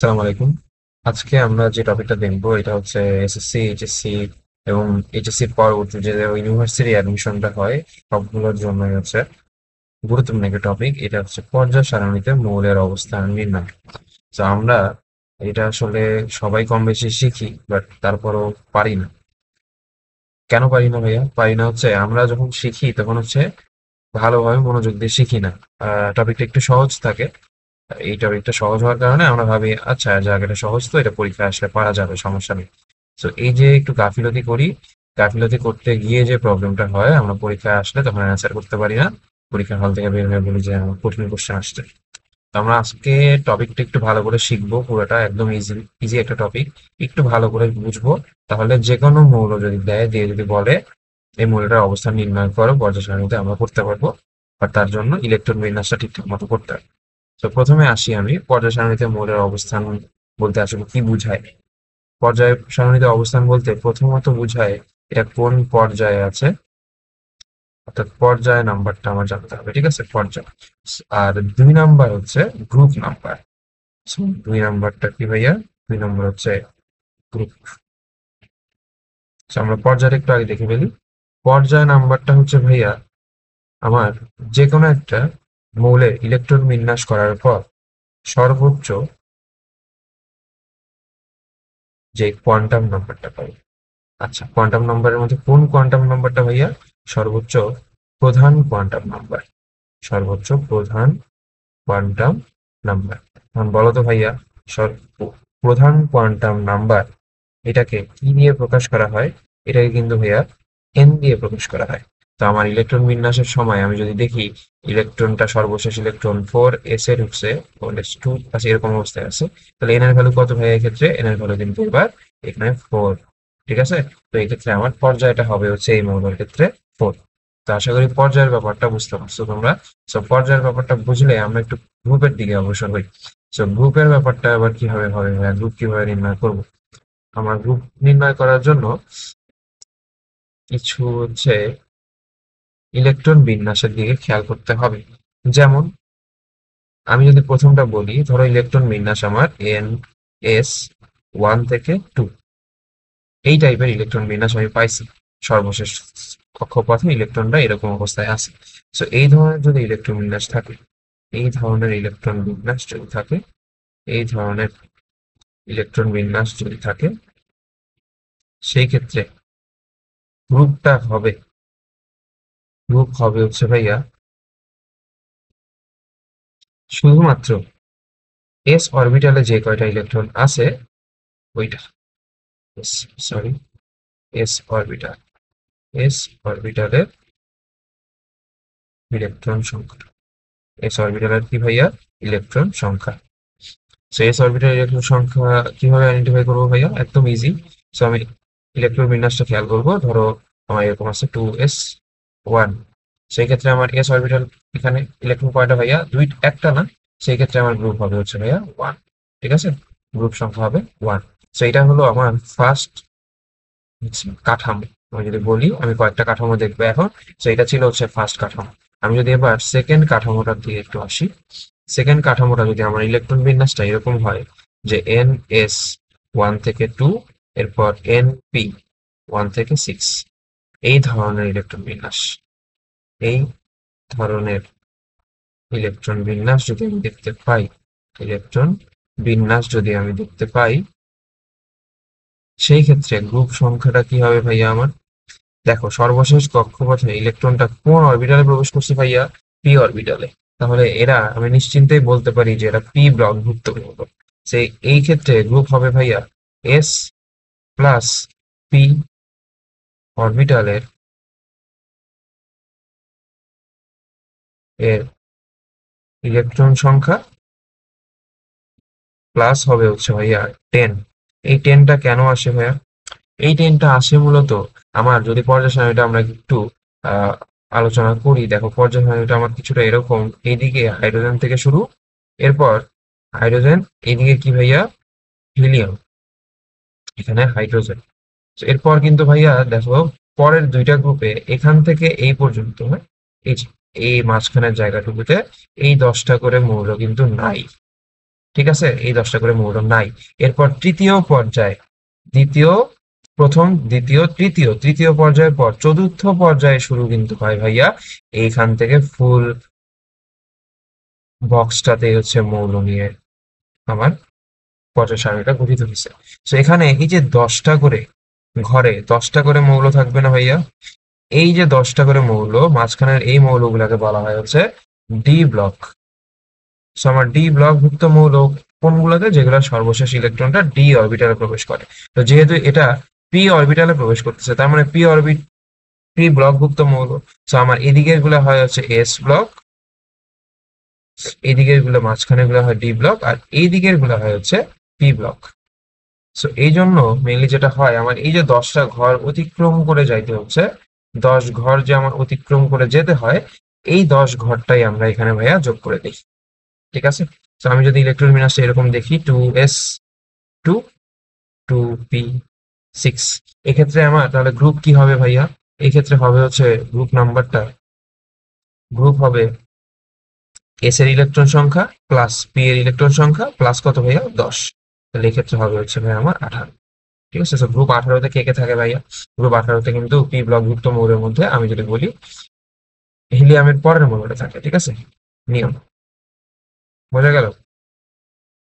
আসসালামু আলাইকুম। আজকে আমরা যে টপিকটা দেখবো এটা হচ্ছে এসএসসি, এইচএসসি এবং এইচএসসির পরবর্তী যে ইউনিভার্সিটি অ্যাডমিশনটা হয় সবগুলোর জন্যই হচ্ছে গুরুত্বপূর্ণ একটা টপিক। এটা হচ্ছে পর্যায় সারণীতে মৌলের অবস্থান নির্ণয়। তো আমরা এটা আসলে সবাই কম বেশি শিখি, বাট তারপরও পারি না। কেন পারি না ভাইয়া? পারি না হচ্ছে আমরা যখন শিখি তখন হচ্ছে ভালোভাবে মনোযোগ দিয়ে শিখি না। টপিকটা একটু সহজ থাকে। এই টপিকটা সহজ হওয়ার কারণে আমরা ভাবি আচ্ছা জায়গাটা সহজ, তো এটা পরীক্ষায় আসলে পারা যাবে, সমস্যা নেই। তো এই যে একটু গাফিলতি করি, গাফিলতি করতে গিয়ে যে প্রবলেমটা হয়, আমরা পরীক্ষায় আসলে তখন অ্যান্সার করতে পারি না। পরীক্ষার হল থেকে বের হয়ে বলি যে আমার কঠিন কোশ্চেন আসছে। তো আমরা আজকে টপিকটা একটু ভালো করে শিখবো, পুরোটা একদম ইজি ইজি একটা টপিক। একটু ভালো করে বুঝবো, তাহলে যে কোনো মৌল যদি দেয়, দিয়ে যদি বলে এই মৌলটার অবস্থান নির্ণয় করো পর্যায় সারণীতে, আমরা করতে পারবো। আর তার জন্য ইলেকট্রন বিন্যাসটা ঠিকঠাক মতো করতে হবে। তো প্রথমে আসি আমি পর্যায় সারণীতে মৌলের অবস্থান বলতে আসলে কি বুঝায়। পর্যায় সারণীতে অবস্থান বলতে প্রথমত বুঝায় এটা কোন পর্যায়ে আছে, অর্থাৎ পর্যায় নাম্বারটা আমার জানতে হবে, ঠিক আছে? পর্যায়। আর দুই নাম্বার হচ্ছে গ্রুপ নাম্বার। দুই নাম্বারটা কি ভাইয়া? দুই নাম্বার হচ্ছে গ্রুপ। আমরা পর্যায়টা একটু আগে দেখে ফেলি। পর্যায় নাম্বারটা হচ্ছে ভাইয়া আমার যে কোনো একটা মৌলের ইলেকট্রন বিন্যাস করার পর সর্বোচ্চ যে কোয়ান্টাম নাম্বারটা পাই। আচ্ছা, কোয়ান্টাম নাম্বারের মধ্যে কোন কোয়ান্টাম নাম্বারটা ভাইয়া? সর্বোচ্চ প্রধান কোয়ান্টাম নাম্বার। সর্বোচ্চ প্রধান কোয়ান্টাম নাম্বার। এখন বলো তো ভাইয়া, প্রধান কোয়ান্টাম নাম্বার এটাকে কি দিয়ে প্রকাশ করা হয়? এটাকে কিন্তু ভাইয়া এন দিয়ে প্রকাশ করা হয়। তো আমার ইলেকট্রন বিন্যাসের সময় আমি যদি দেখি ইলেকট্রনটা সর্বশেষ ইলেকট্রন 4s এ ঢুকছে, 4s2 আছে, এরকম অবস্থায় আছে, তাহলে এন এর ভ্যালু কত ভাইয়া? এক্ষেত্রে এন এর ভ্যালু কিন্তু এবার এখানে 4। ঠিক আছে? তো এই ক্ষেত্রে আমার পর্যায়টা হবে হচ্ছে এই মৌলের ক্ষেত্রে 4। তো আশা করি পর্যায়ের ব্যাপারটা বুঝতে পারছো তোমরা। তো পর্যায়ের ব্যাপারটা বুঝলে আমরা একটু গ্রুপের দিকে অগ্রসর হই। তো গ্রুপের ব্যাপারটা আবার কিভাবে হবে ভাইয়া? গ্রুপ কিভাবে নির্ণয় করব? আমার গ্রুপ নির্ণয় করার জন্য কিছু হচ্ছে ইলেকট্রন বিন্যাসের দিকে খেয়াল করতে হবে। যেমন আমি যদি প্রথমটা বলি, ধরো ইলেকট্রন বিন্যাস আমার NS1 থেকে 2, এই টাইপের ইলেকট্রন বিন্যাস আমি পাইছি। সর্বশেষ কক্ষপথে ইলেকট্রনটা এরকম অবস্থায় আছে। তো এই ধরনের যদি ইলেকট্রন বিন্যাস থাকে, এই ধরনের ইলেকট্রন বিন্যাস যদি থাকে, এই ধরনের ইলেকট্রন বিন্যাস যদি থাকে, সেই ক্ষেত্রে গ্রুপটা হবে, গ্রুপ হবে হচ্ছে ভাইয়া শুধুমাত্র এস অরবিটালে যে কয়টা ইলেকট্রন আছে ওইটা। সরি, এস অরবিটাল, এস অরবিটালের ইলেকট্রন সংখ্যা। এস অরবিটালের কি ভাইয়া? ইলেকট্রন সংখ্যা। সো এস অরবিটাল ইলেকট্রন সংখ্যা কিভাবে আইডেন্টিফাই করবো ভাইয়া? একদম ইজি। সো আমি ইলেকট্রন বিন্যাসটা খেয়াল করবো। ধরো আমার এরকম আছে 2s1, সেই ক্ষেত্রে আমার এস অরবিটাল এখানে ইলেকট্রন কয়টা ভাইয়া? একটা না। সেই ক্ষেত্রে আমার গ্রুপ হবে হচ্ছে ভাইয়া 1। ঠিক আছে? গ্রুপ সংখ্যা হবে 1। সো এটা হলো আমার ফার্স্ট কাঠামো। আমি যদি বলি আমি কয়েকটা কাঠামো দেখবো এখন। তো এটা ছিল হচ্ছে ফার্স্ট কাঠামো। আমি যদি এবার সেকেন্ড কাঠামোটার দিকে একটু আসি, সেকেন্ড কাঠামোটা যদি আমার ইলেকট্রন বিন্যাসটা এরকম হয় যে NS1 থেকে 2, এরপর NP1 থেকে 6, এই ধরনের ইলেকট্রন বিন্যাস, এই ধরনের ইলেকট্রন বিন্যাস যদি আমি দেখতে পাই, ইলেকট্রন বিন্যাস যদি আমি দেখতে পাই, সেই ক্ষেত্রে গ্রুপ সংখ্যাটা কি হবে ভাইয়া আমার? দেখো সর্বশেষ কক্ষপথে ইলেকট্রনটা কোন অরবিটালে প্রবেশ করছে ভাইয়া? পি অরবিটালে। তাহলে এরা আমি নিশ্চিন্তেই বলতে পারি যে এরা পি ব্লকভুক্ত হলো। সেই এই ক্ষেত্রে গ্রুপ হবে ভাইয়া এস প্লাস পি অরবিটালের এর ইলেকট্রন সংখ্যা প্লাস হবে হচ্ছে ভাইয়া 10। এই 10টা কেন আসে ভাইয়া? এই 10টা আসে মূলত আমার যদি পর্যায় সারণীটা আমরা একটু আহ আলোচনা করি। দেখো পর্যায় সারণীটা আমার কিছুটা এরকম, এইদিকে হাইড্রোজেন থেকে শুরু, এরপর হাইড্রোজেন, এইদিকে কি ভাইয়া? হিলিয়াম, এখানে হাইড্রোজেন। তো এরপর কিন্তু ভাইয়া দেখো পরের দুইটা গ্রুপে এখান থেকে এই পর্যন্ত, হ্যাঁ, এই যে এই মাঝখানের জায়গাটুকুতে এই 10টা করে মৌল কিন্তু নাই। ঠিক আছে, এই 10টা করে মৌল নাই। এরপর তৃতীয় পর্যায়ে, দ্বিতীয়, প্রথম, দ্বিতীয়, তৃতীয়, তৃতীয় পর্যায়ের পর চতুর্থ পর্যায়ে শুরু কিন্তু হয় ভাইয়া এইখান থেকে ফুল বক্সটাতে হচ্ছে মৌল নিয়ে আমার পর্যায় সারণীটা গঠিত হয়েছে। তো এখানে এই যে 10টা করে ঘরে 10টা করে মৌল থাকবে না ভাইয়া, এই যে 10টা করে মৌল মাঝখানের এই মৌলগুলোকে বলা হয় হচ্ছে ডি ব্লক। সো আমার ডি ব্লক ভুক্ত মৌল কোনগুলোতে, যেগুলো সর্বশেষ ইলেকট্রনটা ডি অরবিটালে প্রবেশ করে। তো যেহেতু এটা পি অরবিটালে প্রবেশ করতেছে, তার মানে পি ব্লক ভুক্ত মৌল। সো আমার এদিকের গুলা হয় হচ্ছে এস ব্লক, এদিকের গুলো মাঝখানে গুলো হয় ডি ব্লক, আর এই দিকের গুলো হয় হচ্ছে পি ব্লক। সো এই জন্য মেইনলি যেটা হয়, আমার এই যে 10টা ঘর অতিক্রম করে যাইতে হচ্ছে, 10 ঘর যে আমার অতিক্রম করে যেতে হয়, এই 10 ঘরটাই আমরা এখানে ভাইয়া যোগ করে দিই। ঠিক আছে, তো আমি যদি ইলেকট্রন বিন্যাসটা এরকম দেখি, 2s2 2p6, এক্ষেত্রে আমার তাহলে গ্রুপ কি হবে ভাইয়া? এই ক্ষেত্রে হবে হচ্ছে গ্রুপ নাম্বারটা, গ্রুপ হবে এস এর ইলেকট্রন সংখ্যা প্লাস পি এর ইলেকট্রন সংখ্যা প্লাস কত ভাইয়া? 10। তাহলে এক্ষেত্রে হবে হচ্ছে ভাই আমার 18। ঠিক আছে, গ্রুপ 18তে কে কে থাকে ভাইয়া? গ্রুপ 18তে কিন্তু পি ব্লক যুক্ত মৌলের মধ্যে আমি যদি বলি হিলিয়ামের পরের মৌলটা থাকে। ঠিক আছে, নিয়ম বোঝা গেল?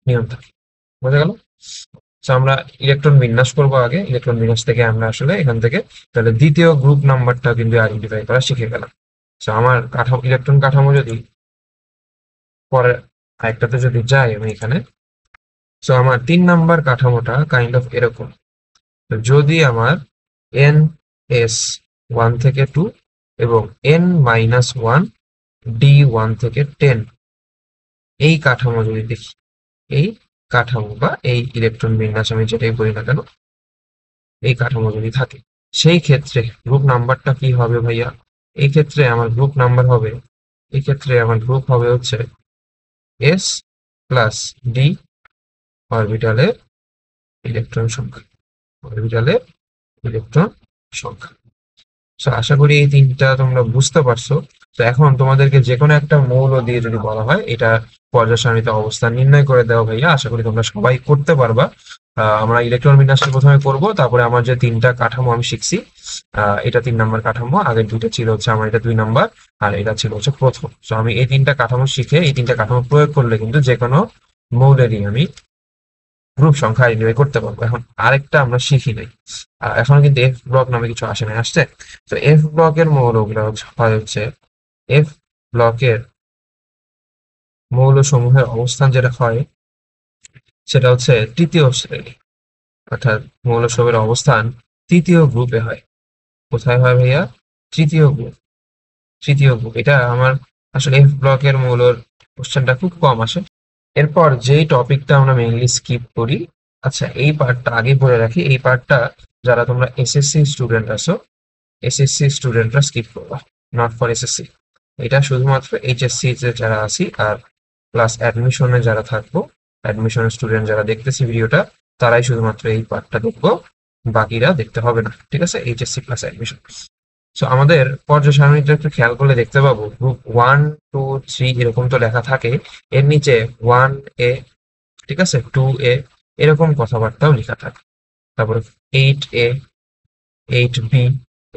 নিয়ম থাকে, বোঝা গেল? তো আমরা ইলেকট্রন বিন্যাস করবো আগে, ইলেকট্রন বিন্যাস থেকে আমরা আসলে এখান থেকে তাহলে দ্বিতীয় গ্রুপ নাম্বারটা কিন্তু আইডেন্টিফাই করা শিখে গেলাম। তো আমার কাঠামো, ইলেকট্রন কাঠামো যদি পরের আরেকটাতে যদি যাই আমি এখানে, তো আমার 3 নাম্বার কাঠামোটা কাইন্ড অফ এরকম। তো যদি আমার n s 1 থেকে 2 এবং n-1 d1 থেকে 10 এই কাঠামো যদি দেখি, এই কাঠামো বা এই ইলেকট্রন বিন্যাস আমি যেটাই বলি না কেন, এই কাঠামো যদি থাকে, সেই ক্ষেত্রে গ্রুপ নাম্বারটা কি হবে ভাইয়া? এই ক্ষেত্রে আমার গ্রুপ নাম্বার হবে, এই ক্ষেত্রে আমার গ্রুপ হবে হচ্ছে s প্লাস d অরবিটালের ইলেকট্রন সংখ্যা, অরবিটালের ইলেকট্রন সংখ্যা। সো আশা করি এই তিনটা তোমরা বুঝতে পারছো। তো এখন তোমাদেরকে যে কোনো একটা মৌল দিয়ে যদি বলা হয় এটা পর্যায় সারণীতে অবস্থান নির্ণয় করে দেওয়া ভাইয়া, আশা করি তোমরা সবাই করতে পারবা। আমরা ইলেকট্রন বিন্যাসটা প্রথমে করব, তারপরে আমার যে তিনটা কাঠামো আমি শিখছি, এটা 3 নাম্বার কাঠামো, আগের দুইটা ছিল হচ্ছে আমার এটা 2 নাম্বার, আর এটা ছিল হচ্ছে প্রথম। তো আমি এই তিনটা কাঠামো শিখে এই তিনটা কাঠামো প্রয়োগ করলে কিন্তু যে কোনো মৌলেরই আমি গ্রুপ সংখ্যা আইডেন্টিফাই করতে পারবো। এখন আরেকটা আমরা শিখি নাই, এখনো কিন্তু এফ ব্লক নামে কিছু আসে নাই, আসছে। তো এফ ব্লকের মৌলগুলো হয় হচ্ছে, এফ ব্লকের মৌল সমূহের অবস্থান যেটা হয় সেটা হচ্ছে তৃতীয় শ্রেণী, অর্থাৎ মৌল সমূহের অবস্থান তৃতীয় গ্রুপে হয়। কোথায় হয় ভাইয়া? তৃতীয় গ্রুপ। তৃতীয় গ্রুপ, এটা আমার আসলে এফ ব্লকের মৌলর কোশ্চেনটা খুব কম আসে। এরপর যেই টপিকটা আমরা মেইনলি স্কিপ করি, আচ্ছা এই পার্টটা আগে বলে রাখি, এই পার্টটা যারা তোমরা এসএসসি স্টুডেন্ট আছো, এসএসসি স্টুডেন্টরা স্কিপ করবা, নট ফর এসএসসি। এটা শুধুমাত্র এইচএসসি তে যারা আছি আর প্লাস অ্যাডমিশনে যারা থাকবো, অ্যাডমিশনের স্টুডেন্ট যারা দেখতেছি ভিডিওটা, তারাই শুধুমাত্র এই পার্টটা দেখবো, বাকিরা দেখতে হবে না। ঠিক আছে, এইচএসসি প্লাস অ্যাডমিশন। সো আমাদের পর্যায় সারণীটা একটু খেয়াল করলে দেখতে পাবো, গ্রুপ 1 2 3 এরকম তো লেখা থাকে, এর নিচে 1A, ঠিক আছে, 2A, এরকম কথাবার্তাও লেখা থাকে। তারপরে 8A, 8B,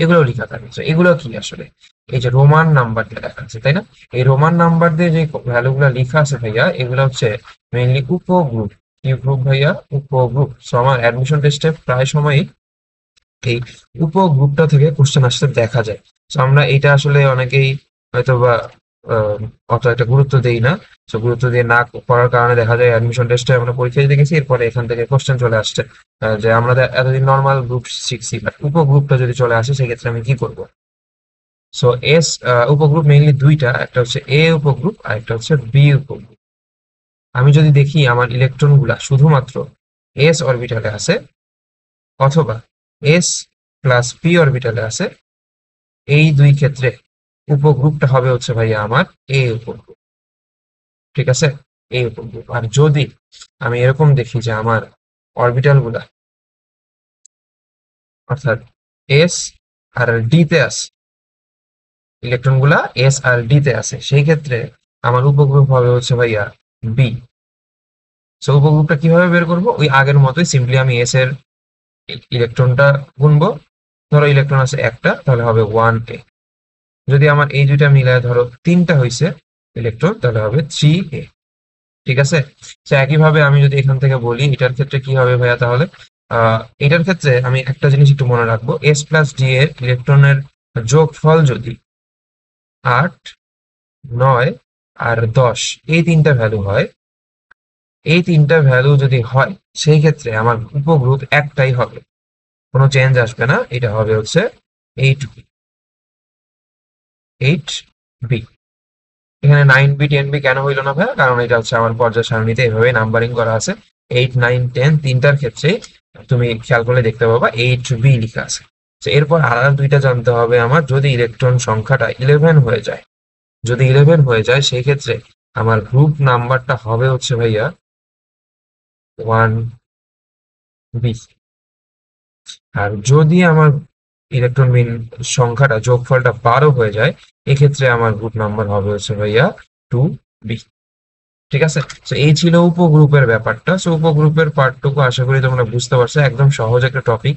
এগুলো লেখা থাকে। তো এগুলো কি আসলে? এই যে রোমান নাম্বার দিয়ে লেখা আছে, তাই না? এই রোমান নাম্বার দিয়ে যে ভ্যালু গুলা লেখা আছে ভাইয়া, এগুলো হচ্ছে মেইনলি উপগ্রুপ। কি গ্রুপ ভাইয়া? উপগ্রুপ। সো আমার অ্যাডমিশন টেস্টে প্রায় সময়ই এই উপগ্রুপটা থেকে কোশ্চেন আসতে দেখা যায়। তো আমরা এটা আসলে অনেকেই হয়তো বা অত একটা গুরুত্ব দেই না। তো গুরুত্ব দিয়ে না করার কারণে দেখা যায় অ্যাডমিশন টেস্টে আমরা পরীক্ষা দিতে গেছি, এরপরে এখান থেকে কোশ্চেন চলে আসছে যে আমরা এতদিন নর্মাল গ্রুপ শিখছি, বাট উপগ্রুপটা যদি চলে আসে সেক্ষেত্রে আমি কি করব? সো এস উপগ্রুপ মেইনলি দুইটা, একটা হচ্ছে এ উপগ্রুপ আর একটা হচ্ছে বি উপগ্রুপ। আমি যদি দেখি আমার ইলেকট্রন গুলা শুধুমাত্র এস অরবিটালে আছে অথবা এস প্লাস পি অরবিটালে আছে, এই দুই ক্ষেত্রে উপগ্রুপটা হবে হচ্ছে ভাইয়া আমার এ উপগ্রুপ। ঠিক আছে, এ উপগ্রুপ। আর যদি আমি এরকম দেখি যে আমার অরবিটাল গুলা অর্থাৎ এস আর ডি তে আছে, ইলেকট্রন গুলা এস আর ডি তে আছে, সেই ক্ষেত্রে আমার উপগ্রুপ হবে হচ্ছে ভাইয়া বি। সো উপগ্রুপটা কিভাবে বের করব, ওই আগের মতোই সিম্পলি আমি এস এর ইলেকট্রনটা গুনবো। ধরো ইলেকট্রন আছে একটা, তাহলে হবে 1a। যদি আমার এই দুইটা মিলায় ধরো তিনটা হয়েছে ইলেকট্রন, তাহলে হবে 3a। ঠিক আছে। তো একইভাবে আমি যদি এখান থেকে বলি এটার ক্ষেত্রে কি হবে ভাইয়া, তাহলে এটার ক্ষেত্রে আমি একটা জিনিস একটু মনে রাখবো, এস প্লাস ডি এর ইলেকট্রনের যোগফল যদি 8, 9 আর 10 এই তিনটা ভ্যালু হয়, এই তিনটা ভ্যালু যদি হয় সেই ক্ষেত্রে আমার উপগ্রুপ একটাই হবে, কোনো চেঞ্জ আসবে না, এটা হবে হচ্ছে 8b। 8b। এখানে 9b 10b কেন হইলো না ভাইয়া, কারণ এটা হচ্ছে আমার পর্যায় সারণীতে এইভাবে নাম্বারিং করা আছে। 8, 9, 10 তিনটার ক্ষেত্রে তুমি খেয়াল করলে দেখতে পাবা 8b লেখা আছে। তো এরপর আর দুইটা জানতে হবে আমার, যদি ইলেকট্রন সংখ্যাটা 11 হয়ে যায়, যদি 11 হয়ে যায় সেই ক্ষেত্রে আমার গ্রুপ নাম্বারটা হবে হচ্ছে ভাইয়া 1b। আর যদি আমার ইলেকট্রন বিন সংখ্যাটা যোগফলটা 12 হয়ে যায়, এক্ষেত্রে আমার গ্রুপ নাম্বার হবে হচ্ছে ভাইয়া 2b। ঠিক আছে। তো এই ছিল উপগ্রুপের ব্যাপারটা। সো উপগ্রুপের পার্টটুকু আশা করি তোমরা বুঝতে পারছো, একদম সহজ একটা টপিক।